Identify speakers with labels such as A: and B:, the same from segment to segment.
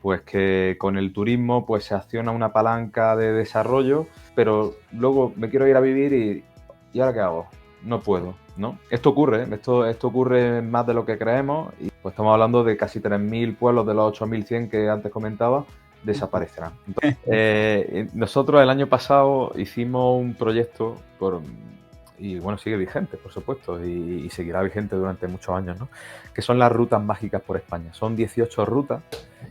A: pues que con el turismo pues se acciona una palanca de desarrollo, pero luego me quiero ir a vivir ¿y ahora qué hago? No puedo, ¿no? Esto ocurre, esto ocurre más de lo que creemos y pues estamos hablando de casi 3.000 pueblos de los 8.100 que antes comentaba, desaparecerán. Nosotros el año pasado hicimos un proyecto y bueno, sigue vigente, por supuesto, y seguirá vigente durante muchos años, ¿no? Que son las rutas mágicas por España. Son 18 rutas.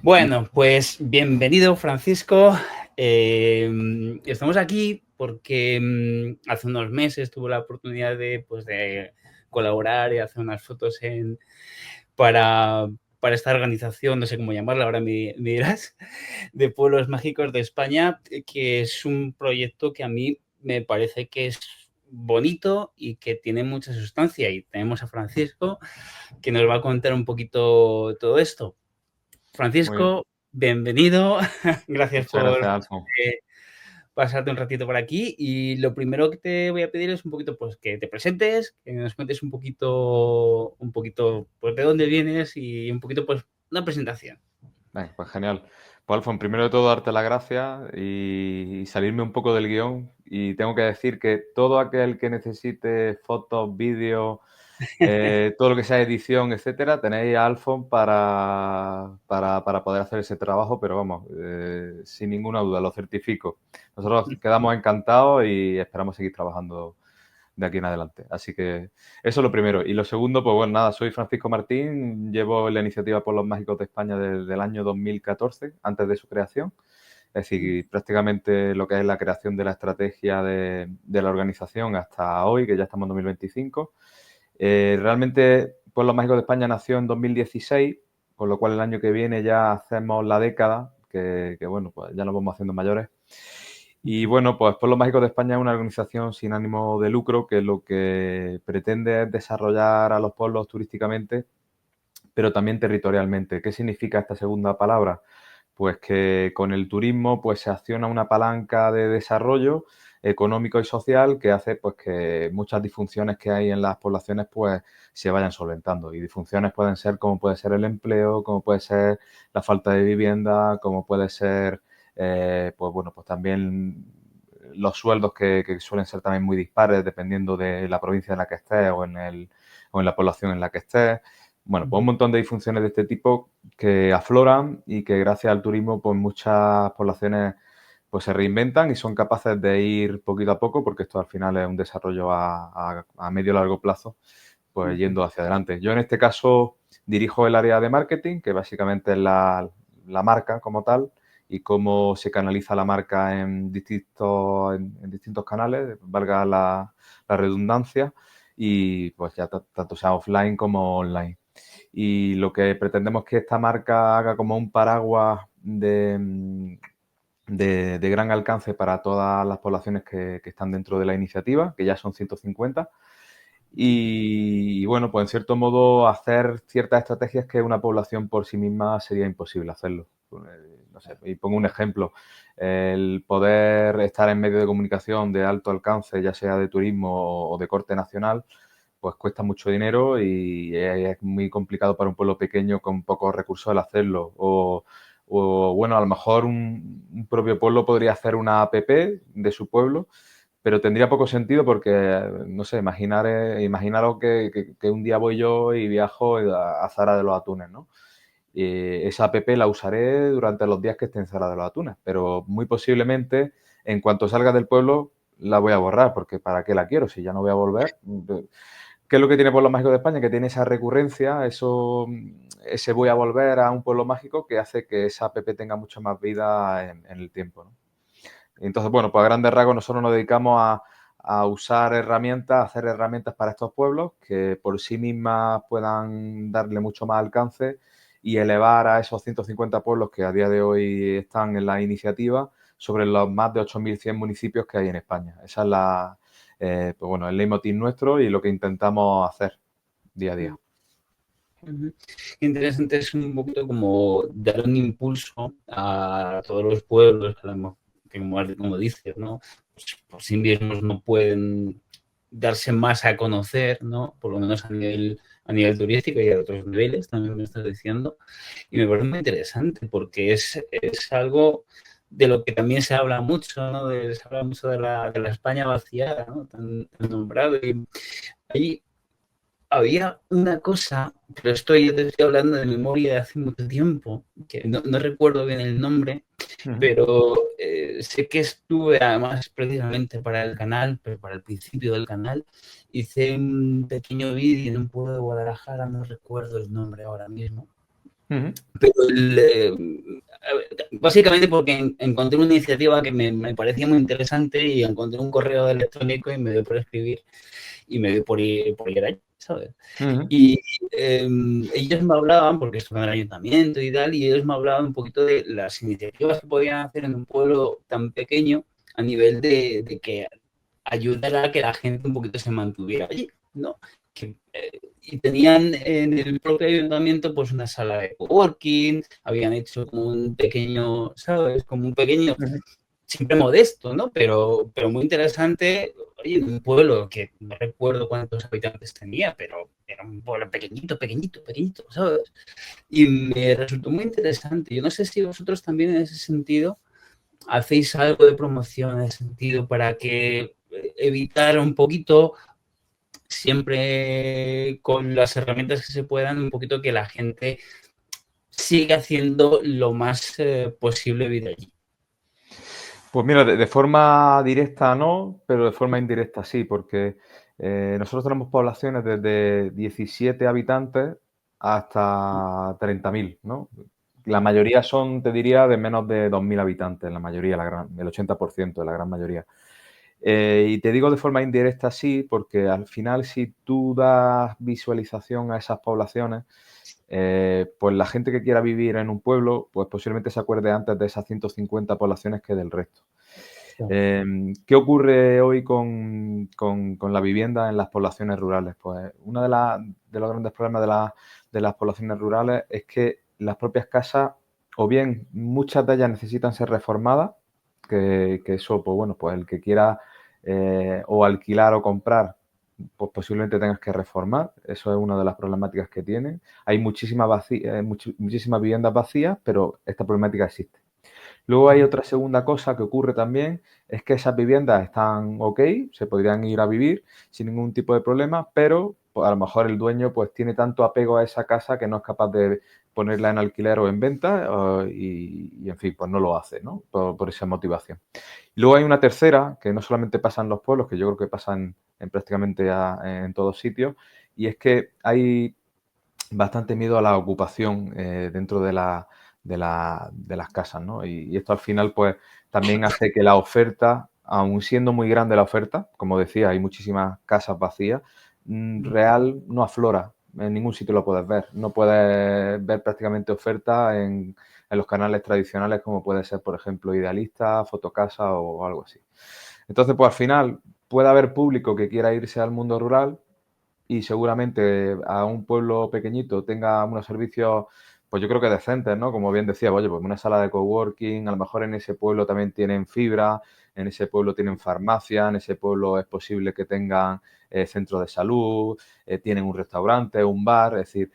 B: Bueno, pues bienvenido, Francisco. Estamos aquí porque hace unos meses tuve la oportunidad de colaborar y hacer unas fotos para esta organización, no sé cómo llamarla, ahora me dirás, de Pueblos Mágicos de España, que es un proyecto que a mí me parece que es bonito y que tiene mucha sustancia. Y tenemos a Francisco, que nos va a contar un poquito todo esto.
A: Muy bien.
B: Francisco, bienvenido. Gracias
A: Muchas gracias,
B: por
A: Alfonso.
B: pasarte un ratito por aquí. Y lo primero que te voy a pedir es un poquito, pues, que te presentes, que nos cuentes un poquito, pues, de dónde vienes y un poquito, pues, una presentación.
A: Venga, pues genial. Pues Alfonso, primero de todo darte las gracias y salirme un poco del guión. Y tengo que decir que todo aquel que necesite fotos, vídeos, todo lo que sea edición, etcétera, tenéis a Alfon para poder hacer ese trabajo, pero vamos, sin ninguna duda, lo certifico. Nosotros quedamos encantados y esperamos seguir trabajando de aquí en adelante. Así que eso es lo primero. Y lo segundo, pues bueno, nada, soy Francisco Martín, llevo la iniciativa Pueblos Mágicos de España desde el año 2014, antes de su creación. Es decir, prácticamente lo que es la creación de la estrategia de la organización hasta hoy, que ya estamos en 2025. Realmente Pueblos Mágicos de España nació en 2016, con lo cual el año que viene ya hacemos la década, que bueno, pues ya nos vamos haciendo mayores. Y bueno, pues Pueblos Mágicos de España es una organización sin ánimo de lucro que lo que pretende es desarrollar a los pueblos turísticamente, pero también territorialmente. ¿Qué significa esta segunda palabra? Pues que con el turismo pues se acciona una palanca de desarrollo económico y social que hace pues que muchas disfunciones que hay en las poblaciones pues se vayan solventando. Y disfunciones pueden ser como puede ser el empleo, como puede ser la falta de vivienda, como puede ser pues bueno, pues también los sueldos que suelen ser también muy dispares dependiendo de la provincia en la que estés o en la población en la que estés. Bueno, pues un montón de disfunciones de este tipo que afloran y que gracias al turismo pues muchas poblaciones pues se reinventan y son capaces de ir poquito a poco, porque esto al final es un desarrollo a medio y largo plazo, pues yendo hacia adelante. Yo en este caso dirijo el área de marketing, que básicamente es la marca como tal, y cómo se canaliza la marca en distintos canales, valga la redundancia, y pues ya tanto sea offline como online. Y lo que pretendemos es que esta marca haga como un paraguas de gran alcance para todas las poblaciones que están dentro de la iniciativa, que ya son 150. Y bueno, pues en cierto modo hacer ciertas estrategias que una población por sí misma sería imposible hacerlo. No sé, y pongo un ejemplo, el poder estar en medio de comunicación de alto alcance, ya sea de turismo o de corte nacional, pues cuesta mucho dinero y es muy complicado para un pueblo pequeño con pocos recursos el hacerlo. O bueno, a lo mejor un propio pueblo podría hacer una app de su pueblo, pero tendría poco sentido porque, no sé, imaginaros que un día voy yo y viajo a Zara de los Atunes, ¿no? Y esa app la usaré durante los días que esté en Zara de los Atunes, pero muy posiblemente en cuanto salga del pueblo la voy a borrar, porque ¿para qué la quiero? Si ya no voy a volver. ¿Qué es lo que tiene Pueblos Mágicos de España? Que tiene esa recurrencia, ese voy a volver a un pueblo mágico que hace que esa app tenga mucha más vida en el tiempo, ¿no? Entonces, bueno, pues a grandes rasgos nosotros nos dedicamos a usar herramientas, a hacer herramientas para estos pueblos que por sí mismas puedan darle mucho más alcance y elevar a esos 150 pueblos que a día de hoy están en la iniciativa sobre los más de 8.100 municipios que hay en España. Esa es pues bueno, el leitmotiv nuestro y lo que intentamos hacer día a día.
B: Interesante, es un poquito como dar un impulso a todos los pueblos que como dices, ¿no? Pues por sí mismos no pueden darse más a conocer, ¿no? Por lo menos a nivel turístico y a otros niveles, también me estás diciendo, y me parece muy interesante porque es algo de lo que también se habla mucho, ¿no? Se habla mucho de la España vaciada, ¿no? Tan nombrado. Y ahí había una cosa, pero esto yo te estoy hablando de memoria de hace mucho tiempo, que no recuerdo bien el nombre,
A: Ujú,
B: pero sé que estuve además precisamente para el canal, pero para el principio del canal, hice un pequeño vídeo en un pueblo de Guadalajara, no recuerdo el nombre ahora mismo,
A: ujú,
B: pero básicamente porque encontré una iniciativa que me parecía muy interesante y encontré un correo electrónico y me dio por escribir y me dio por ir allí, ¿sabes?
A: ujú.
B: Y ellos me hablaban, porque estuve en el ayuntamiento y tal, y ellos me hablaban un poquito de las iniciativas que podían hacer en un pueblo tan pequeño a nivel de que ayudara a que la gente un poquito se mantuviera allí, ¿no? Que, y tenían en el propio ayuntamiento pues una sala de coworking, habían hecho como un pequeño, ¿sabes? Como un pequeño,
A: Ujú.
B: siempre modesto, ¿no? Pero muy interesante, oye, en un pueblo que no recuerdo cuántos habitantes tenía, pero era un pueblo pequeñito, pequeñito, pequeñito, ¿sabes? Y me resultó muy interesante. Yo no sé si vosotros también en ese sentido hacéis algo de promoción en ese sentido para que evitar un poquito, siempre con las herramientas que se puedan, un poquito que la gente siga haciendo lo más posible vida allí.
A: Pues mira, de forma directa no, pero de forma indirecta sí, porque nosotros tenemos poblaciones desde 17 habitantes hasta 30.000, ¿no? La mayoría son, te diría, de menos de 2.000 habitantes, la mayoría, el 80% de la gran mayoría. Y te digo de forma indirecta sí, porque al final si tú das visualización a esas poblaciones, pues la gente que quiera vivir en un pueblo, pues posiblemente se acuerde antes de esas 150 poblaciones que del resto. ¿Qué ocurre hoy con la vivienda en las poblaciones rurales? Pues uno de los grandes problemas de las poblaciones rurales es que las propias casas, o bien muchas de ellas necesitan ser reformadas, que eso, pues bueno, pues el que quiera o alquilar o comprar, pues posiblemente tengas que reformar. Eso es una de las problemáticas que tienen. Hay muchísimas viviendas vacías, pero esta problemática existe. Luego hay otra segunda cosa que ocurre también, es que esas viviendas están ok, se podrían ir a vivir sin ningún tipo de problema, pero pues, a lo mejor el dueño pues tiene tanto apego a esa casa que no es capaz de ponerla en alquiler o en venta en fin, pues no lo hace, ¿no? Por esa motivación. Y luego hay una tercera, que no solamente pasa en los pueblos, que yo creo que pasa en prácticamente en todos sitios, y es que hay bastante miedo a la ocupación dentro de las casas, ¿no? Y esto al final, pues, también hace que la oferta, aun siendo muy grande la oferta, como decía, hay muchísimas casas vacías, real no aflora. En ningún sitio lo puedes ver. No puedes ver prácticamente oferta en los canales tradicionales como puede ser, por ejemplo, Idealista, Fotocasa o algo así. Entonces, pues al final puede haber público que quiera irse al mundo rural, y seguramente a un pueblo pequeñito tenga unos servicios, pues yo creo que decentes, ¿no? Como bien decía, oye, pues una sala de coworking, a lo mejor en ese pueblo también tienen fibra, en ese pueblo tienen farmacia, en ese pueblo es posible que tengan centros de salud, tienen un restaurante, un bar, es decir,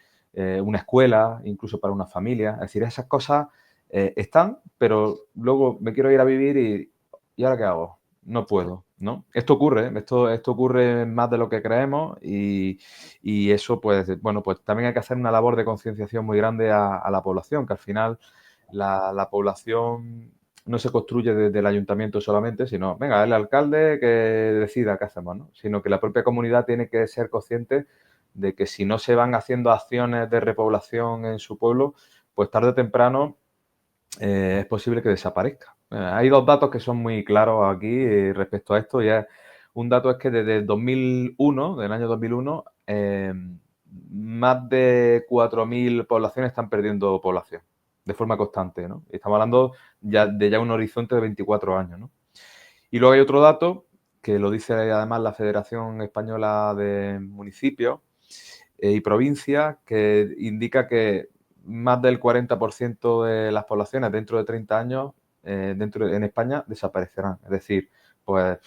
A: una escuela, incluso para una familia. Es decir, esas cosas están, pero luego me quiero ir a vivir ¿y ahora qué hago? No puedo, ¿no? Esto ocurre, esto ocurre más de lo que creemos y eso, pues, bueno, pues también hay que hacer una labor de concienciación muy grande a la población, que al final la población no se construye desde el ayuntamiento solamente, sino, venga, el alcalde que decida qué hacemos, ¿no? Sino que la propia comunidad tiene que ser consciente de que si no se van haciendo acciones de repoblación en su pueblo, pues tarde o temprano es posible que desaparezca. Hay dos datos que son muy claros aquí respecto a esto. Un dato es que desde el 2001, del año 2001, más de 4.000 poblaciones están perdiendo población de forma constante, ¿no? Y estamos hablando ya un horizonte de 24 años, ¿no? Y luego hay otro dato que lo dice además la Federación Española de Municipios y Provincias, que indica que más del 40% de las poblaciones dentro de 30 años en España desaparecerán. Es decir, pues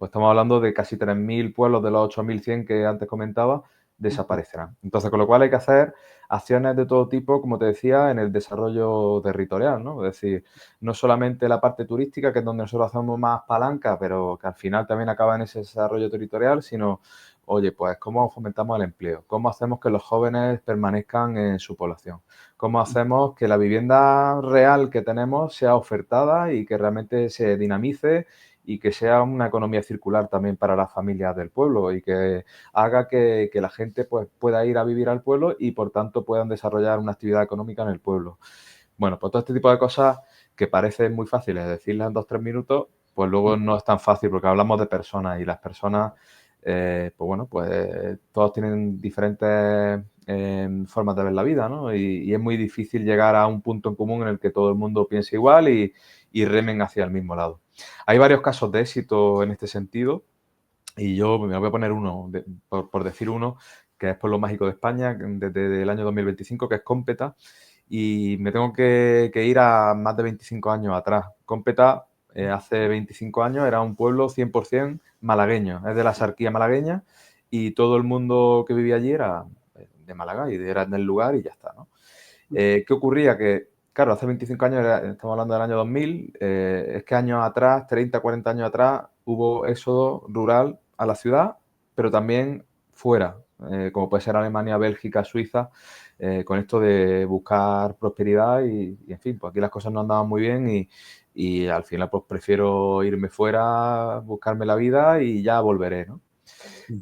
A: estamos hablando de casi 3.000 pueblos de los 8.100 que antes comentaba, desaparecerán. Entonces, con lo cual hay que hacer acciones de todo tipo, como te decía, en el desarrollo territorial, ¿no? Es decir, no solamente la parte turística, que es donde nosotros hacemos más palanca, pero que al final también acaba en ese desarrollo territorial, sino, oye, pues cómo fomentamos el empleo, cómo hacemos que los jóvenes permanezcan en su población, cómo hacemos que la vivienda real que tenemos sea ofertada y que realmente se dinamice y que sea una economía circular también para las familias del pueblo y que haga que la gente pues, pueda ir a vivir al pueblo y, por tanto, puedan desarrollar una actividad económica en el pueblo. Bueno, pues todo este tipo de cosas que parecen muy fáciles decirlas en 2 o 3 minutos, pues luego no es tan fácil porque hablamos de personas y las personas, pues bueno, pues todos tienen diferentes formas de ver la vida, ¿no? Y es muy difícil llegar a un punto en común en el que todo el mundo piense igual y remen hacia el mismo lado. Hay varios casos de éxito en este sentido y yo me voy a poner uno, por decir uno, que es Pueblo Mágico de España, desde el año 2025, que es Cómpeta, y me tengo que ir a más de 25 años atrás. Cómpeta, hace 25 años, era un pueblo 100% malagueño, es de la Sarquía malagueña, y todo el mundo que vivía allí era de Málaga y era del lugar y ya está, ¿no? ¿Qué ocurría? Que, claro, hace 25 años, estamos hablando del año 2000, es que años atrás, 30, 40 años atrás, hubo éxodo rural a la ciudad, pero también fuera, como puede ser Alemania, Bélgica, Suiza, con esto de buscar prosperidad y, en fin, pues aquí las cosas no andaban muy bien y al final pues prefiero irme fuera, buscarme la vida y ya volveré, ¿no?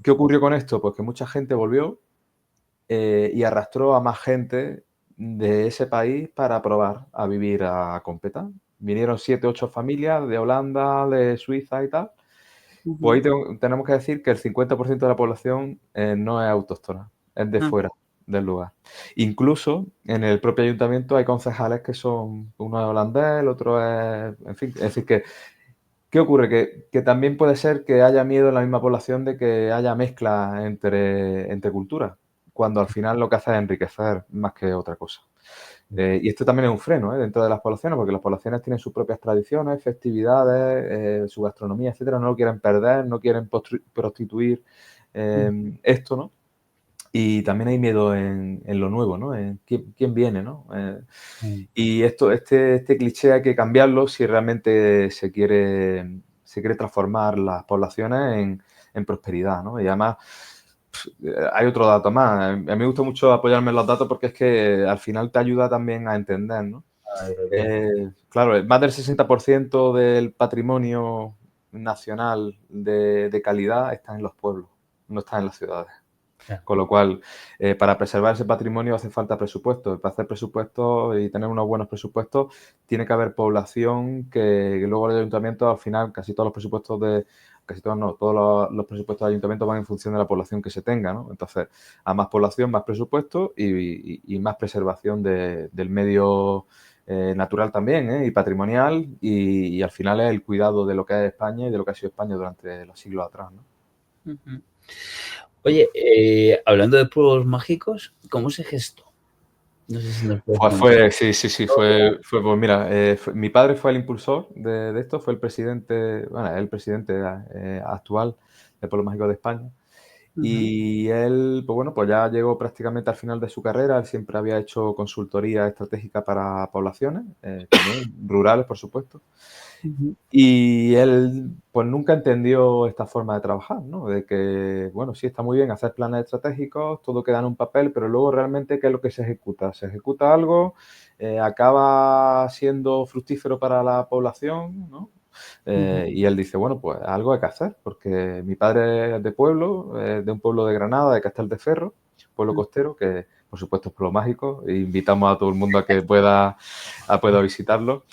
A: ¿Qué ocurrió con esto? Pues que mucha gente volvió y arrastró a más gente de ese país para probar a vivir a Competa. Vinieron 7, 8 familias de Holanda, de Suiza y tal. Pues ahí tenemos que decir que el 50% de la población no es autóctona, es de fuera del lugar. Incluso en el propio ayuntamiento hay concejales que son, uno es holandés, el otro es, en fin, es decir que, ¿qué ocurre? Que también puede ser que haya miedo en la misma población de que haya mezcla entre culturas, cuando al final lo que hace es enriquecer más que otra cosa. Y esto también es un freno dentro de las poblaciones, porque las poblaciones tienen sus propias tradiciones, festividades, su gastronomía, etcétera, no lo quieren perder, no quieren prostituir esto, ¿no? Y también hay miedo en lo nuevo, ¿no? En quién viene, ¿no? Y este cliché hay que cambiarlo si realmente se quiere transformar las poblaciones en prosperidad, ¿no? Y además hay otro dato más. A mí me gusta mucho apoyarme en los datos porque es que al final te ayuda también a entender, ¿no? Claro, más del 60% del patrimonio nacional de calidad está en los pueblos, no está en las ciudades. Con lo cual, para preservar ese patrimonio hace falta presupuesto. Para hacer presupuestos y tener unos buenos presupuestos, tiene que haber población que luego el ayuntamiento, al final, casi todos los presupuestos casi todos no, todos los presupuestos del ayuntamiento van en función de la población que se tenga, ¿no? Entonces, a más población, más presupuesto y más preservación del medio natural también, y patrimonial y al final es el cuidado de lo que es España y de lo que ha sido España durante los siglos atrás, ¿no?
B: Oye, hablando de pueblos mágicos, ¿cómo se gestó? No sé si nos puedes
A: Pues
B: comentar.
A: sí, pues mira, mi padre fue el impulsor de esto, fue el presidente, bueno, el presidente actual de Pueblos Mágicos de España. Y él, pues bueno, pues ya llegó prácticamente al final de su carrera. Él siempre había hecho consultoría estratégica para poblaciones, también rurales, por supuesto. Y él, pues nunca entendió esta forma de trabajar, ¿no? De que, bueno, sí está muy bien hacer planes estratégicos, todo queda en un papel, pero luego realmente, ¿qué es lo que se ejecuta? Se ejecuta algo, acaba siendo fructífero para la población, ¿no? Y él dice, bueno, pues algo hay que hacer, porque mi padre es de pueblo, de un pueblo de Granada, de Castelldefels, pueblo costero, que por supuesto es pueblo mágico, e invitamos a todo el mundo a que pueda visitarlo.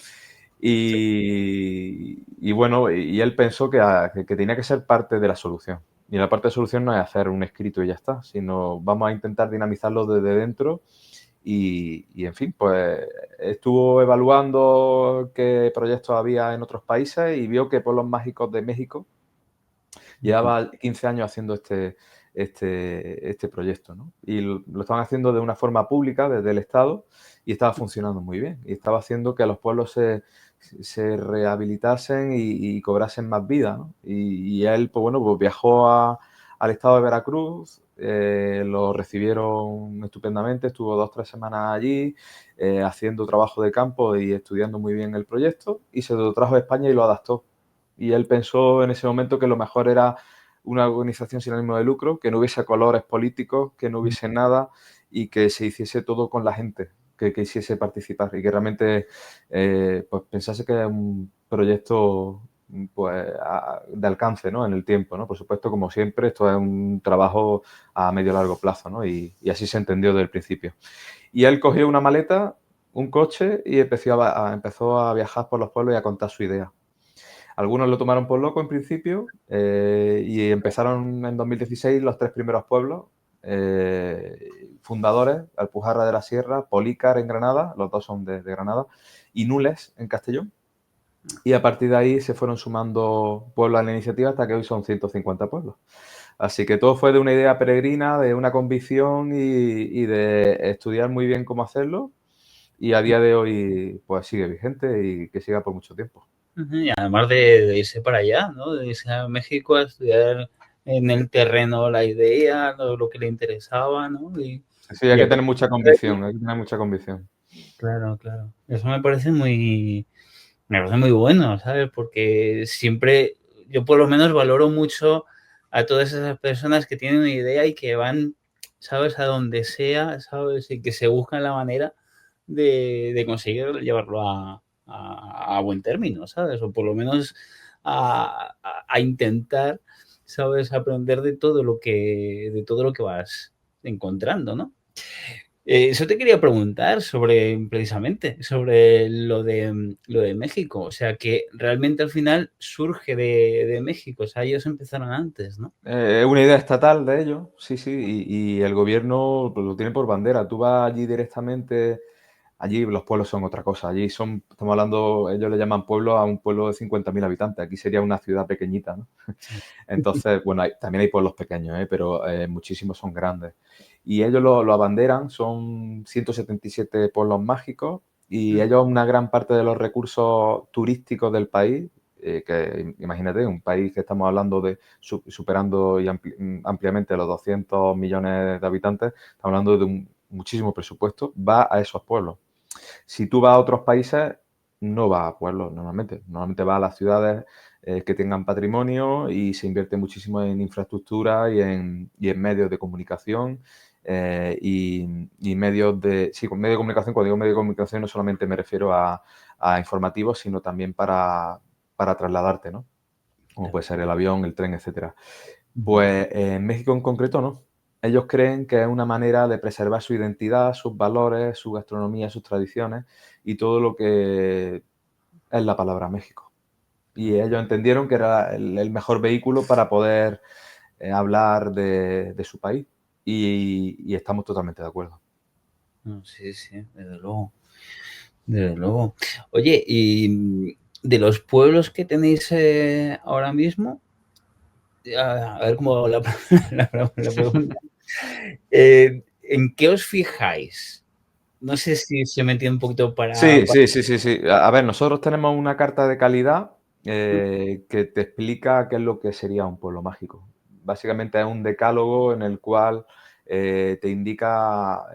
A: Y bueno, y él pensó que tenía que ser parte de la solución. Y la parte de solución no es hacer un escrito y ya está, sino vamos a intentar dinamizarlo desde dentro y en fin, pues estuvo evaluando qué proyectos había en otros países y vio que Pueblos Mágicos de México llevaba 15 años haciendo este proyecto, ¿no? Y lo estaban haciendo de una forma pública desde el Estado y estaba funcionando muy bien. Y estaba haciendo que los pueblos se rehabilitasen y cobrasen más vida, ¿no? Y él, pues bueno, pues viajó al estado de Veracruz, lo recibieron estupendamente, estuvo 2 o 3 semanas allí haciendo trabajo de campo y estudiando muy bien el proyecto y se lo trajo a España y lo adaptó. Y él pensó en ese momento que lo mejor era una organización sin ánimo de lucro, que no hubiese colores políticos, que no hubiese nada y que se hiciese todo con la gente que quisiese participar y que realmente pues pensase que es un proyecto pues de alcance, ¿no? En el tiempo, ¿no? Por supuesto, como siempre, esto es un trabajo a medio largo plazo, ¿no? Y así se entendió desde el principio. Y él cogió una maleta, un coche y empezó a viajar por los pueblos y a contar su idea. Algunos lo tomaron por loco en principio y empezaron en 2016 los 3 primeros pueblos fundadores, Alpujarra de la Sierra, Polícar en Granada, los 2 son de Granada, y Nules en Castellón. Y a partir de ahí se fueron sumando pueblos a la iniciativa hasta que hoy son 150 pueblos. Así que todo fue de una idea peregrina, de una convicción y de estudiar muy bien cómo hacerlo. Y a día de hoy, pues sigue vigente y que siga por mucho tiempo.
B: Y además de irse para allá, ¿no? De irse a México a estudiar en el terreno la idea, lo que le interesaba, ¿no?
A: Sí, hay que tener mucha convicción, hay que tener mucha convicción.
B: Claro, claro. Eso me parece muy bueno, ¿sabes? Porque siempre, yo por lo menos valoro mucho a todas esas personas que tienen una idea y que van, ¿sabes? A donde sea, ¿sabes? Y que se buscan la manera de conseguir llevarlo a buen término, ¿sabes? O por lo menos a intentar, ¿sabes? Aprender de todo lo que vas encontrando, ¿no? Eso te quería preguntar sobre, precisamente, sobre lo de México. O sea, que realmente al final surge de México. O sea, ellos empezaron antes, ¿no?
A: Es una idea estatal de ellos, sí, sí, y el gobierno pues, lo tiene por bandera. Tú vas allí directamente, allí los pueblos son otra cosa. Allí son, estamos hablando, ellos le llaman pueblo a un pueblo de 50.000 habitantes. Aquí sería una ciudad pequeñita, ¿no?
B: Sí.
A: Entonces, bueno, también hay pueblos pequeños, pero muchísimos son grandes. Y ellos lo abanderan, son 177 pueblos mágicos y ellos una gran parte de los recursos turísticos del país, que imagínate, un país que estamos hablando de superando y ampliamente los 200 millones de habitantes, estamos hablando de un muchísimo presupuesto, va a esos pueblos. Si tú vas a otros países, no vas a pueblos normalmente. Normalmente vas a las ciudades que tengan patrimonio y se invierte muchísimo en infraestructura y en medios de comunicación y medios de... Sí, con medios de comunicación, cuando digo medios de comunicación no solamente me refiero a informativos, sino también para trasladarte, ¿no? Como puede ser el avión, el tren, etcétera. Pues en México en concreto no. Ellos creen que es una manera de preservar su identidad, sus valores, su gastronomía, sus tradiciones y todo lo que es la palabra México. Y ellos entendieron que era el mejor vehículo para poder hablar de su país y estamos totalmente de acuerdo.
B: No, sí, sí, desde luego. Desde luego. Oye, y de los pueblos que tenéis ahora mismo, a ver cómo hago la pregunta. ¿En qué os fijáis? No sé si se me entiende un poquito
A: Sí, sí, sí, sí, sí. A ver, nosotros tenemos una carta de calidad que te explica qué es lo que sería un pueblo mágico. Básicamente es un decálogo en el cual te indica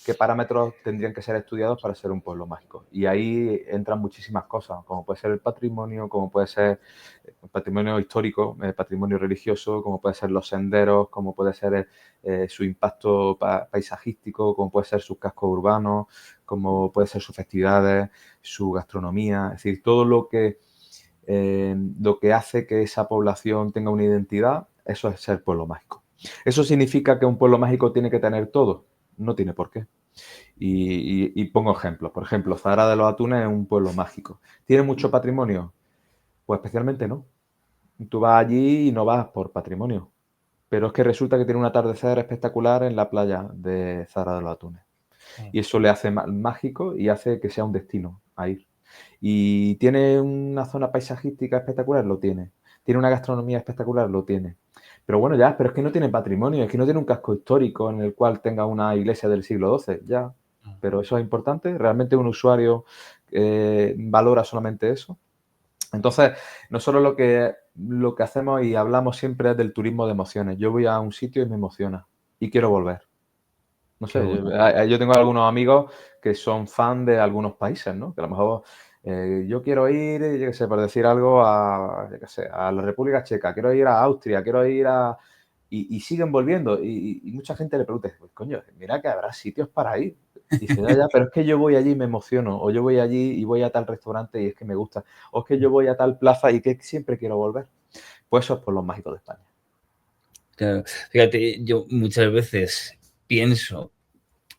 A: qué parámetros tendrían que ser estudiados para ser un pueblo mágico. Y ahí entran muchísimas cosas, como puede ser el patrimonio, como puede ser el patrimonio histórico, el patrimonio religioso, como puede ser los senderos, como puede ser su impacto paisajístico, como puede ser sus cascos urbanos, como puede ser sus festividades, su gastronomía, es decir, todo lo que hace que esa población tenga una identidad, eso es ser pueblo mágico. ¿Eso significa que un pueblo mágico tiene que tener todo? No tiene por qué. Y pongo ejemplos. Por ejemplo, Zahara de los Atunes es un pueblo mágico. ¿Tiene mucho patrimonio? Pues especialmente no. Tú vas allí y no vas por patrimonio. Pero es que resulta que tiene un atardecer espectacular en la playa de Zahara de los Atunes. Y eso le hace mágico y hace que sea un destino a ir. ¿Y tiene una zona paisajística espectacular? Lo tiene. ¿Tiene una gastronomía espectacular? Lo tiene. Pero bueno, ya, pero es que no tiene patrimonio, es que no tiene un casco histórico en el cual tenga una iglesia del siglo XII, ya. Pero eso es importante. ¿Realmente un usuario valora solamente eso? Entonces, nosotros lo que hacemos y hablamos siempre es del turismo de emociones. Yo voy a un sitio y me emociona. y quiero volver. No
B: Qué
A: sé,
B: bueno.
A: yo tengo algunos amigos que son fan de algunos países, ¿no? Que a lo mejor yo quiero ir, yo qué sé, por decir algo, a, yo qué sé, a la República Checa, quiero ir a Austria, quiero ir a... Y siguen volviendo. Y mucha gente le pregunta, pues, coño, mira que habrá sitios para ir. Y dice, ya, pero es que yo voy allí y me emociono. O yo voy allí y voy a tal restaurante y es que me gusta. O es que yo voy a tal plaza y que siempre quiero volver. Pues eso es por los mágicos de España.
B: Claro. Fíjate, yo muchas veces pienso,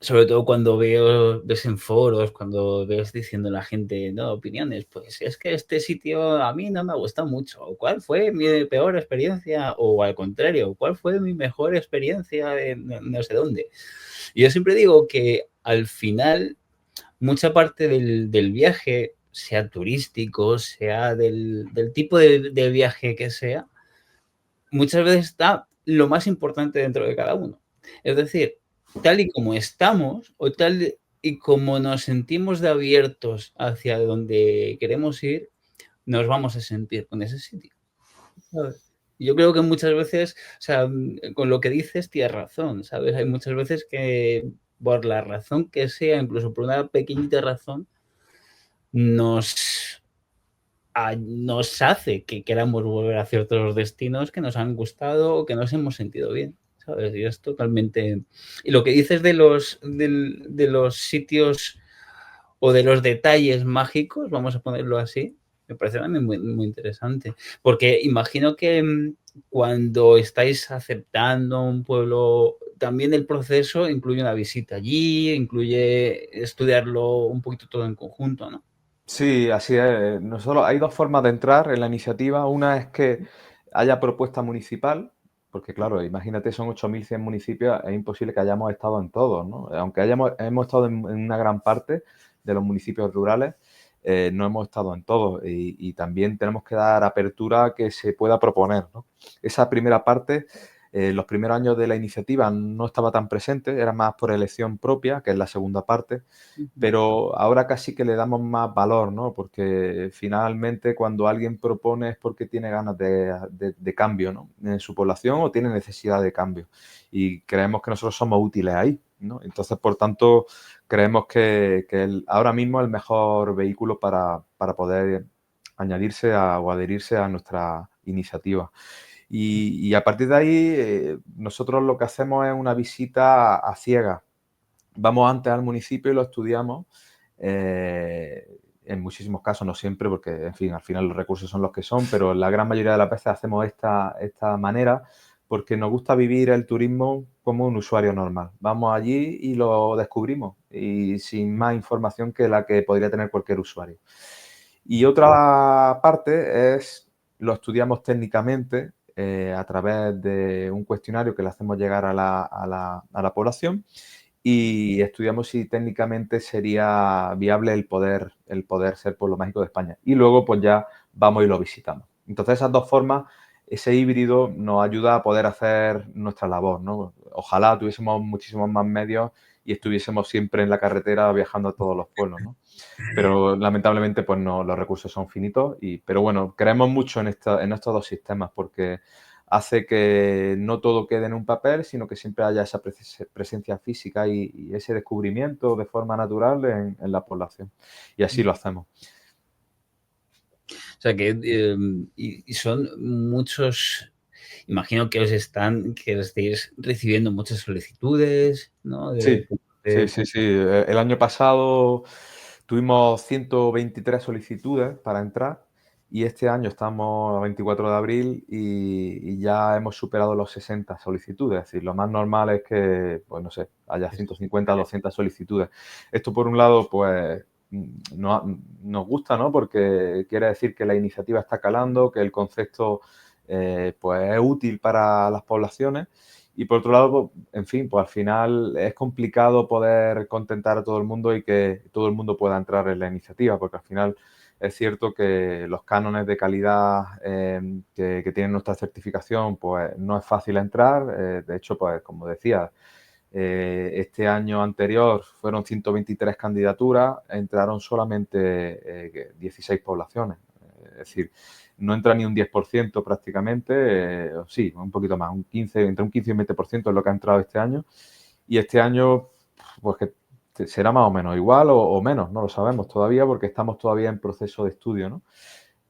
B: sobre todo cuando ves en foros, cuando ves diciendo la gente, no, opiniones, pues es que este sitio a mí no me ha gustado mucho. ¿Cuál fue mi peor experiencia? O al contrario, ¿cuál fue mi mejor experiencia en no sé dónde? Y yo siempre digo que al final, mucha parte del viaje, sea turístico, sea del tipo de viaje que sea, muchas veces está lo más importante dentro de cada uno. Es decir, tal y como estamos o tal y como nos sentimos de abiertos hacia donde queremos ir, nos vamos a sentir con ese sitio, ¿sabes? Yo creo que muchas veces, o sea, con lo que dices tienes razón, ¿sabes? Hay muchas veces que por la razón que sea, incluso por una pequeñita razón, nos nos hace que queramos volver a ciertos destinos que nos han gustado o que nos hemos sentido bien, ¿sabes? Y es totalmente... Y lo que dices de los sitios o de los detalles mágicos, vamos a ponerlo así, me parece también muy, muy interesante. Porque imagino que cuando estáis aceptando un pueblo, también el proceso incluye una visita allí, incluye estudiarlo un poquito todo en conjunto, ¿no?
A: Sí, así es. Nosotros, hay dos formas de entrar en la iniciativa. Una es que haya propuesta municipal, porque claro, imagínate, son 8.100 municipios, es imposible que hayamos estado en todos, ¿no? Aunque hemos estado en una gran parte de los municipios rurales, no hemos estado en todos y también tenemos que dar apertura a que se pueda proponer, ¿no? Esa primera parte, los primeros años de la iniciativa no estaba tan presente, era más por elección propia, que es la segunda parte,
B: Ujú.
A: pero ahora casi que le damos más valor, ¿no? Porque finalmente cuando alguien propone es porque tiene ganas de cambio, ¿no? En su población o tiene necesidad de cambio. Y creemos que nosotros somos útiles ahí, ¿no? Entonces, por tanto, creemos que ahora mismo es el mejor vehículo para poder añadirse o adherirse a nuestra iniciativa. Y a partir de ahí, nosotros lo que hacemos es una visita a ciegas. Vamos antes al municipio y lo estudiamos. En muchísimos casos, no siempre, porque, en fin, al final los recursos son los que son, pero la gran mayoría de las veces hacemos esta manera porque nos gusta vivir el turismo como un usuario normal. Vamos allí y lo descubrimos y sin más información que la que podría tener cualquier usuario. Y otra parte es, lo estudiamos técnicamente a través de un cuestionario que le hacemos llegar a la población y estudiamos si técnicamente sería viable el poder ser pueblo mágico de España. Y luego, pues ya vamos y lo visitamos. Entonces, esas dos formas, ese híbrido nos ayuda a poder hacer nuestra labor, ¿no? Ojalá tuviésemos muchísimos más medios y estuviésemos siempre en la carretera viajando a todos los pueblos, ¿no? Pero lamentablemente, pues no, los recursos son finitos. Pero bueno, creemos mucho en estos dos sistemas porque hace que no todo quede en un papel, sino que siempre haya esa presencia física y ese descubrimiento de forma natural en la población. Y así lo hacemos.
B: O sea que, y son muchos, imagino que que estéis recibiendo muchas solicitudes, ¿no?
A: Sí, sí,
B: De-
A: sí, sí. El año pasado tuvimos 123 solicitudes para entrar y este año estamos a 24 de abril y ya hemos superado los 60 solicitudes. Es decir, lo más normal es que, pues no sé, haya 150, 200 solicitudes. Esto por un lado, pues nos gusta, ¿no? Porque quiere decir que la iniciativa está calando, que el concepto pues es útil para las poblaciones. Y por otro lado, pues, en fin, pues al final es complicado poder contentar a todo el mundo y que todo el mundo pueda entrar en la iniciativa, porque al final es cierto que los cánones de calidad que tienen nuestra certificación, pues no es fácil entrar. De hecho, pues como decía, este año anterior fueron 123 candidaturas, entraron solamente 16 poblaciones. Es decir, no entra ni un 10% prácticamente, sí, un poquito más, entre un 15 y un 20% es lo que ha entrado este año. Y este año, pues que será más o menos igual o menos, no lo sabemos todavía porque estamos todavía en proceso de estudio, ¿no?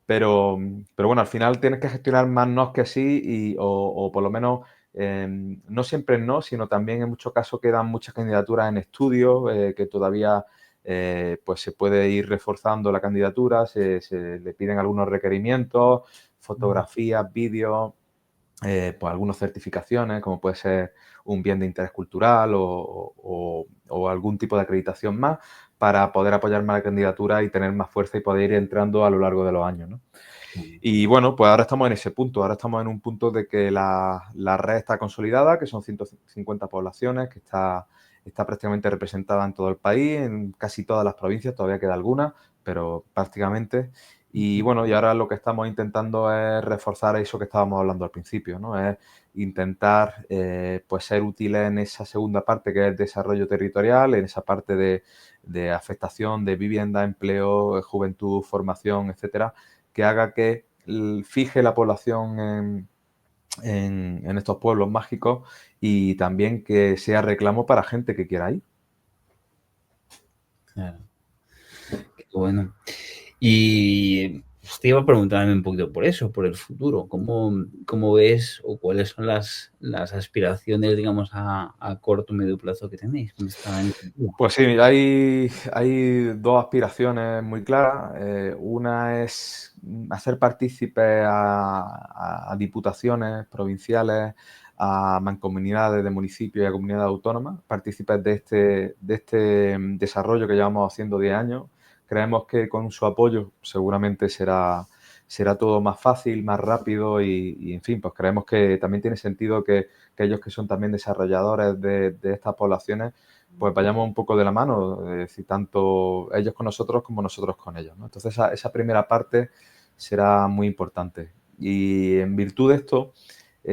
A: Pero bueno, al final tienes que gestionar más nos que sí o por lo menos no siempre no, sino también en muchos casos quedan muchas candidaturas en estudio que todavía pues se puede ir reforzando la candidatura, se le piden algunos requerimientos, fotografías, vídeos, pues algunas certificaciones, como puede ser un bien de interés cultural o algún tipo de acreditación más para poder apoyar más la candidatura y tener más fuerza y poder ir entrando a lo largo de los años, ¿no? Y bueno, pues ahora estamos en ese punto, ahora estamos en un punto de que la red está consolidada, que son 150 poblaciones, que está prácticamente representada en todo el país, en casi todas las provincias, todavía queda alguna, pero prácticamente. Y bueno, y ahora lo que estamos intentando es reforzar eso que estábamos hablando al principio, ¿no? Es intentar pues ser útiles en esa segunda parte que es el desarrollo territorial, en esa parte de afectación de vivienda, empleo, juventud, formación, etcétera, que haga que fije la población en estos pueblos mágicos y también que sea reclamo para gente que quiera ir.
B: Claro. Qué bueno. Y pues, te iba a preguntarme un poquito por eso, por el futuro. ¿Cómo ves o cuáles son las aspiraciones, digamos, a corto o medio plazo que tenéis con esta iniciativa?
A: Pues sí, hay dos aspiraciones muy claras. Una es hacer partícipes a diputaciones provinciales, a mancomunidades de municipios y a comunidades autónomas, partícipes de este desarrollo que llevamos haciendo 10 años. Creemos que con su apoyo seguramente será todo más fácil, más rápido y en fin, pues creemos que también tiene sentido que ellos que son también desarrolladores de estas poblaciones pues vayamos un poco de la mano, es decir, tanto ellos con nosotros como nosotros con ellos, ¿no? Entonces, esa primera parte será muy importante. Y en virtud de esto,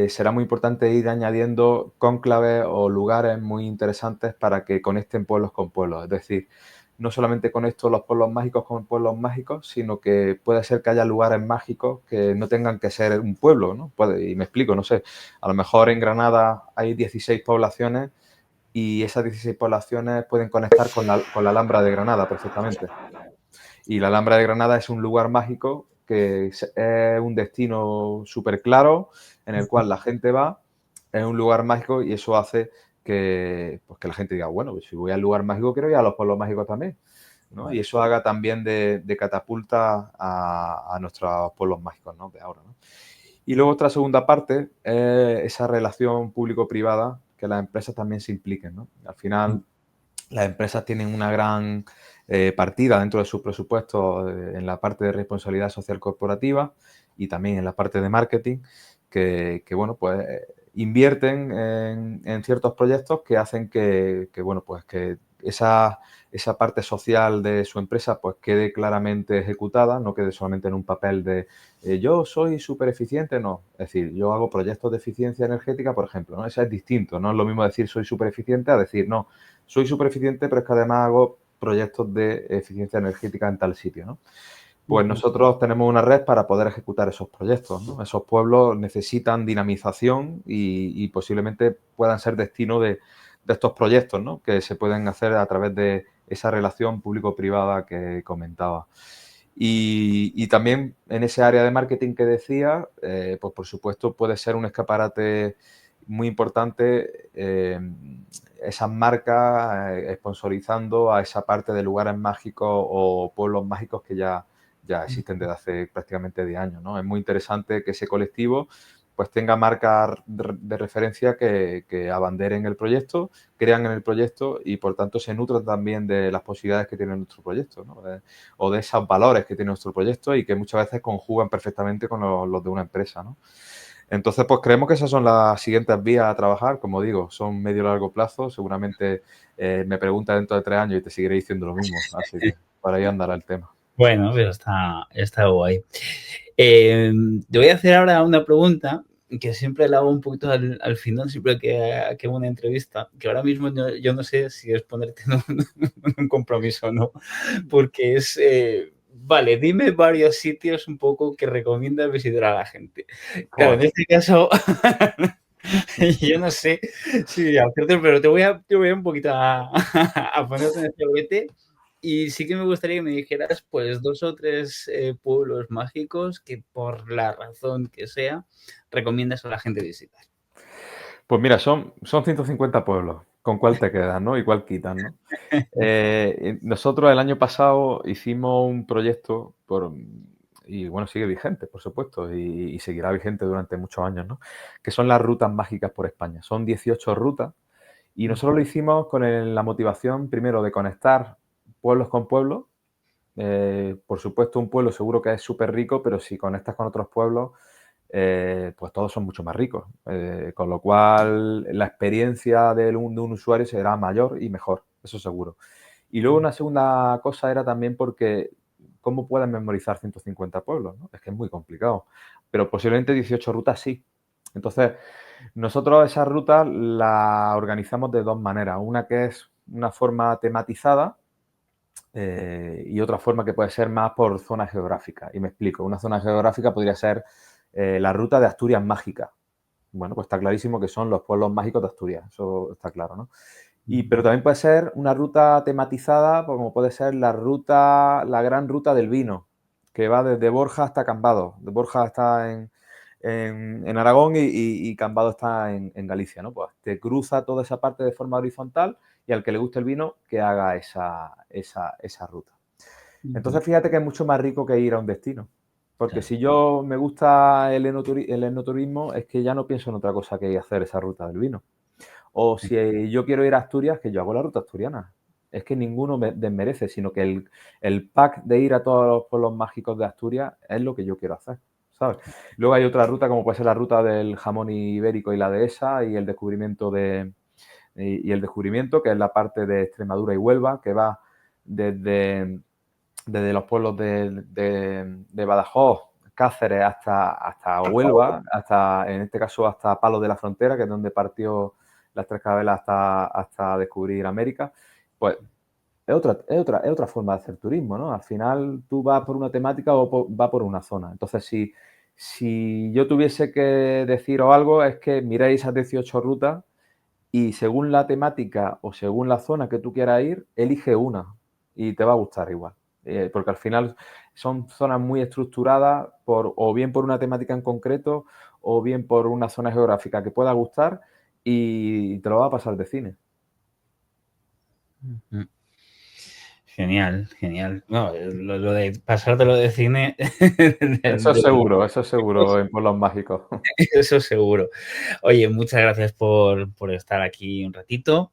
A: será muy importante ir añadiendo cónclaves o lugares muy interesantes para que conecten pueblos con pueblos. Es decir, no solamente conecto los pueblos mágicos con pueblos mágicos, sino que puede ser que haya lugares mágicos que no tengan que ser un pueblo, ¿no? Y me explico, no sé, a lo mejor en Granada hay 16 poblaciones y esas 16 poblaciones pueden conectar con la Alhambra de Granada perfectamente. Y la Alhambra de Granada es un lugar mágico que es un destino súper claro en el cual la gente va, es un lugar mágico y eso hace pues que la gente diga, bueno, pues si voy al lugar mágico quiero ir a los pueblos mágicos también, ¿no? Y eso haga también de catapulta a nuestros pueblos mágicos, ¿no? De ahora, ¿no? Y luego otra segunda parte es esa relación público-privada, que las empresas también se impliquen, ¿no? Al final, las empresas tienen una gran partida dentro de sus presupuestos en la parte de responsabilidad social corporativa y también en la parte de marketing, bueno, pues invierten en ciertos proyectos que hacen bueno, pues que esa parte social de su empresa pues quede claramente ejecutada, no quede solamente en un papel de yo soy súper eficiente, no. Es decir, yo hago proyectos de eficiencia energética, por ejemplo, ¿no? Eso es distinto, no es lo mismo decir soy súper eficiente a decir no, soy súper eficiente, pero es que además hago proyectos de eficiencia energética en tal sitio, ¿no? Pues nosotros tenemos una red para poder ejecutar esos proyectos, ¿no? Esos pueblos necesitan dinamización y posiblemente puedan ser destino de estos proyectos, ¿no? Que se pueden hacer a través de esa relación público-privada que comentaba. Y también en ese área de marketing que decía, pues por supuesto puede ser un escaparate muy importante esas marcas sponsorizando a esa parte de lugares mágicos o pueblos mágicos que ya existen desde hace prácticamente 10 años, ¿no? Es muy interesante que ese colectivo pues tenga marcas de referencia que abanderen el proyecto, crean en el proyecto y por tanto se nutran también de las posibilidades que tiene nuestro proyecto, ¿no? O de esos valores que tiene nuestro proyecto y que muchas veces conjugan perfectamente con los de una empresa, ¿no? Entonces, pues creemos que esas son las siguientes vías a trabajar. Como digo, son medio largo plazo. Seguramente me preguntas dentro de 3 años y te seguiré diciendo lo mismo. Así que por ahí andará el tema.
B: Bueno, pero está guay. Te voy a hacer ahora una pregunta que siempre la hago un poquito al final, siempre que hago una entrevista, que ahora mismo yo no sé si es ponerte en un compromiso o no, porque es vale, dime varios sitios un poco que recomiendas visitar a la gente. Claro, en
A: Pues,
B: este caso, yo no sé si hacerte, pero te voy a un poquito a ponerte en este brete. Y sí que me gustaría que me dijeras, pues, 2 o 3 pueblos mágicos que por la razón que sea, recomiendas a la gente visitar.
A: pues mira, son 150 pueblos. ¿Con cuál te quedas, no? Y cuál quitas, ¿no? Nosotros el año pasado hicimos un proyecto y bueno, sigue vigente, por supuesto, y seguirá vigente durante muchos años, ¿no? Que son las rutas mágicas por España. Son 18 rutas y nosotros lo hicimos con la motivación, primero, de conectar pueblos con pueblos. Por supuesto, un pueblo seguro que es súper rico, pero si conectas con otros pueblos, pues todos son mucho más ricos. Con lo cual, la experiencia de un usuario será mayor y mejor, eso seguro. Y luego una segunda cosa era también porque ¿cómo puedes memorizar 150 pueblos, no? Es que es muy complicado, pero posiblemente 18 rutas sí. Entonces, nosotros esas rutas las organizamos de dos maneras. Una que es una forma tematizada, y otra forma que puede ser más por zona geográfica. Y me explico. Una zona geográfica podría ser la ruta de Asturias mágica. Bueno, pues está clarísimo que son los pueblos mágicos de Asturias, eso está claro, ¿no? Pero también puede ser una ruta tematizada, pues como puede ser la gran ruta del vino, que va desde Borja hasta Cambados. Borja está en Aragón y Cambados está en Galicia, ¿no? Pues te cruza toda esa parte de forma horizontal y al que le guste el vino, que haga esa ruta. Entonces, fíjate que es mucho más rico que ir a un destino. Porque
B: Claro.
A: si yo me gusta el enoturismo, es que ya no pienso en otra cosa que hacer esa ruta del vino. O si yo quiero ir a Asturias, que yo hago la ruta asturiana. Es que ninguno me desmerece, sino que el pack de ir a todos los pueblos mágicos de Asturias es lo que yo quiero hacer, ¿sabes? Luego hay otra ruta, como puede ser la ruta del jamón ibérico y la dehesa y el descubrimiento que es la parte de Extremadura y Huelva, que va desde, desde los pueblos de Badajoz, Cáceres, hasta Huelva, en este caso hasta Palos de la Frontera, que es donde partió las Tres Cabelas hasta descubrir América. Pues es otra forma de hacer turismo, ¿no? Al final tú vas por una temática o vas por una zona. Entonces, si yo tuviese que deciros algo, es que miréis esas 18 rutas y según la temática o según la zona que tú quieras ir, elige una y te va a gustar igual. Porque al final son zonas muy estructuradas o bien por una temática en concreto o bien por una zona geográfica que pueda gustar y te lo va a pasar de cine.
B: Ujú. Genial, genial. No, lo de pasártelo de cine,
A: Eso es seguro en Pueblos Mágicos.
B: eso seguro. Oye, muchas gracias por estar aquí un ratito.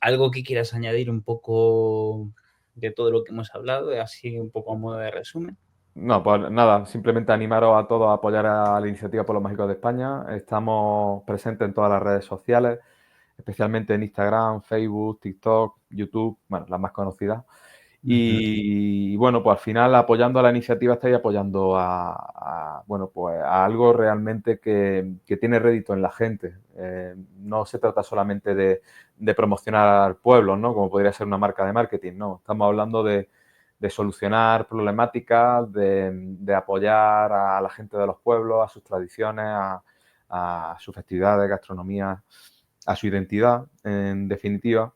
B: ¿Algo que quieras añadir un poco de todo lo que hemos hablado, así un poco a modo de resumen?
A: No, pues nada, simplemente animaros a todos a apoyar a la iniciativa Pueblos Mágicos de España. Estamos presentes en todas las redes sociales, especialmente en Instagram, Facebook, TikTok, YouTube, bueno, las más conocidas.
B: Ujú.
A: Y bueno, pues al final apoyando a la iniciativa estáis apoyando bueno, pues a algo realmente que tiene rédito en la gente. No se trata solamente de promocionar pueblos, ¿no? Como podría ser una marca de marketing, no. Estamos hablando de solucionar problemáticas, de apoyar a la gente de los pueblos, a sus tradiciones, a sus festividades, gastronomía, a su identidad, en definitiva.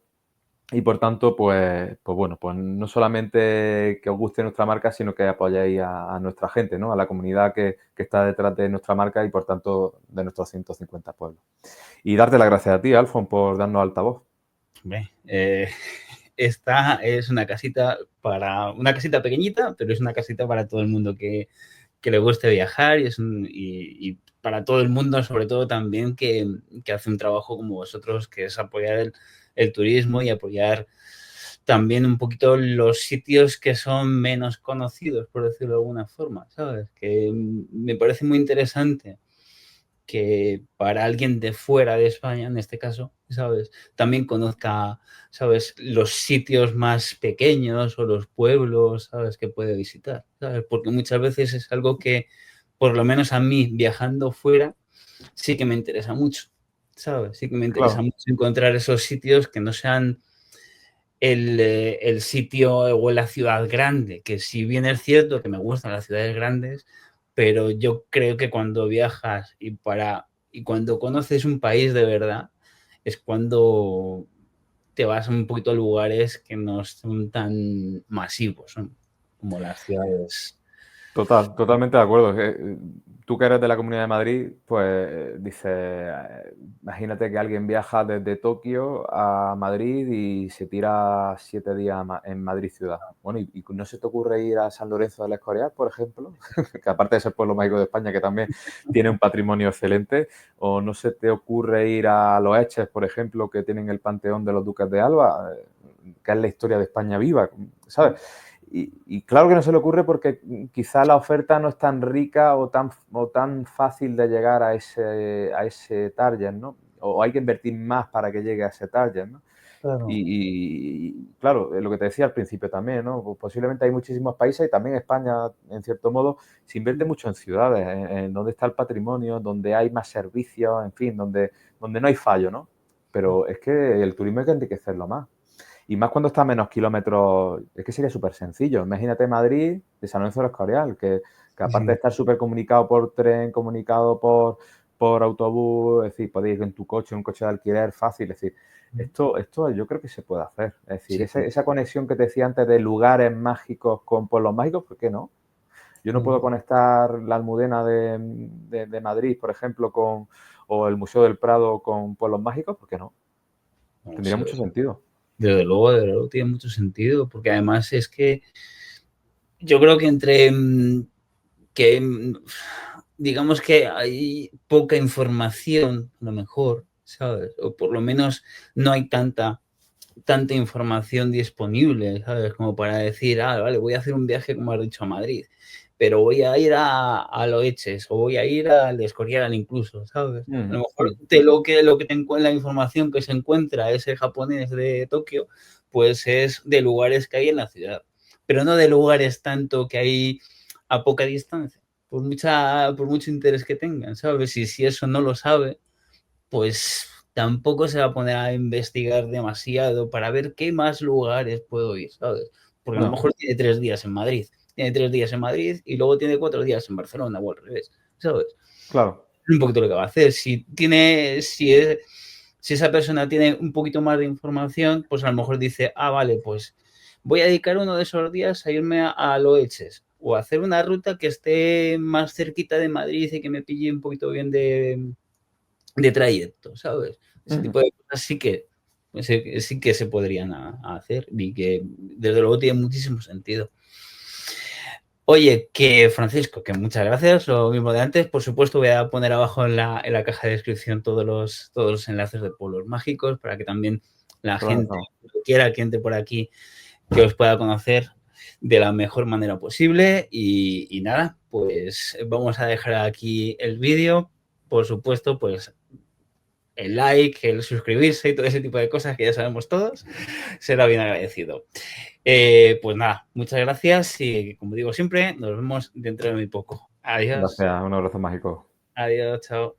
A: Y por tanto, pues bueno, pues no solamente que os guste nuestra marca, sino que apoyéis a nuestra gente, ¿no? A la comunidad que está detrás de nuestra marca y por tanto de nuestros 150 pueblos. Y darte las gracias a ti, Alfon, por darnos altavoz.
B: Hombre, esta es una casita pequeñita, pero es una casita para todo el mundo que le guste viajar y para todo el mundo, sobre todo también que hace un trabajo como vosotros, que es apoyar el turismo y apoyar también un poquito los sitios que son menos conocidos, por decirlo de alguna forma, ¿sabes? Que me parece muy interesante que para alguien de fuera de España, en este caso, ¿sabes? También conozca, ¿sabes? Los sitios más pequeños o los pueblos, ¿sabes? Que puede visitar, ¿sabes? Porque muchas veces es algo que, por lo menos a mí, viajando fuera, sí que me interesa mucho, ¿sabes? Sí que me interesa
A: Claro.
B: mucho encontrar esos sitios que no sean el sitio o la ciudad grande, que si bien es cierto que me gustan las ciudades grandes, pero yo creo que cuando viajas y cuando conoces un país de verdad, es cuando te vas un poquito a lugares que no son tan masivos, ¿no? Como las ciudades.
A: Totalmente de acuerdo. Tú que eres de la Comunidad de Madrid, pues dices, imagínate que alguien viaja desde Tokio a Madrid y se tira 7 días en Madrid ciudad. Bueno, y no se te ocurre ir a San Lorenzo del Escorial, por ejemplo, que aparte de ser pueblo mágico de España, que también tiene un patrimonio excelente, o no se te ocurre ir a Los Eches, por ejemplo, que tienen el Panteón de los Duques de Alba, que es la historia de España viva, ¿sabes? Y claro que no se le ocurre porque quizá la oferta no es tan rica o tan fácil de llegar a ese target, ¿no? O hay que invertir más para que llegue a ese target, ¿no?
B: Claro.
A: Claro, lo que te decía al principio también, ¿no? Pues posiblemente hay muchísimos países y también España, en cierto modo, se invierte mucho en ciudades, en donde está el patrimonio, donde hay más servicios, en fin, donde no hay fallo, ¿no? Pero es que el turismo hay que enriquecerlo más. Y más cuando está a menos kilómetros, es que sería súper sencillo. Imagínate Madrid de San Lorenzo del Escorial, que aparte de
B: Sí.
A: estar súper comunicado por tren, comunicado por autobús, es decir, podéis ir en tu coche, un coche de alquiler fácil, es decir, esto yo creo que se puede hacer. Es decir,
B: Sí.
A: esa conexión que te decía antes de lugares mágicos con pueblos mágicos, ¿por qué no? Yo no puedo conectar la Almudena de Madrid, por ejemplo, o el Museo del Prado con pueblos mágicos, ¿por qué no?
B: No
A: Tendría
B: sé.
A: mucho sentido.
B: Desde luego tiene mucho sentido, porque además es que yo creo que entre que digamos que hay poca información, a lo mejor, ¿sabes? O por lo menos no hay tanta información disponible, ¿sabes? Como para decir, vale, voy a hacer un viaje, como has dicho, a Madrid, pero voy a ir a Loeches o voy a ir al Escorial incluso, ¿sabes? A lo mejor de lo que la información que se encuentra ese japonés de Tokio, pues es de lugares que hay en la ciudad, pero no de lugares tanto que hay a poca distancia, por mucho interés que tengan, ¿sabes? Y si eso no lo sabe, pues tampoco se va a poner a investigar demasiado para ver qué más lugares puedo ir, ¿sabes? Porque a lo
A: No,
B: mejor tiene 3 días en Madrid, tiene 3 días en Madrid y luego tiene 4 días en Barcelona o al revés, ¿sabes?
A: claro.
B: Es un poquito lo que va a hacer. Si esa persona tiene un poquito más de información, pues a lo mejor dice, vale, pues voy a dedicar uno de esos días a irme a Loeches o a hacer una ruta que esté más cerquita de Madrid y que me pille un poquito bien de trayecto, ¿sabes? Ese
A: Ujú.
B: tipo de cosas sí que se podrían hacer y que desde luego tiene muchísimo sentido. Oye, que Francisco, que muchas gracias, lo mismo de antes. Por supuesto, voy a poner abajo en la caja de descripción todos los enlaces de Pueblos Mágicos para que también la gente
A: Claro.
B: que quiera que entre por aquí, que os pueda conocer de la mejor manera posible. Y nada, pues vamos a dejar aquí el vídeo. Por supuesto, pues el like, el suscribirse y todo ese tipo de cosas que ya sabemos todos, será bien agradecido. Pues nada, muchas gracias y como digo siempre, nos vemos dentro de muy poco. Adiós.
A: Gracias, un abrazo mágico.
B: Adiós, chao.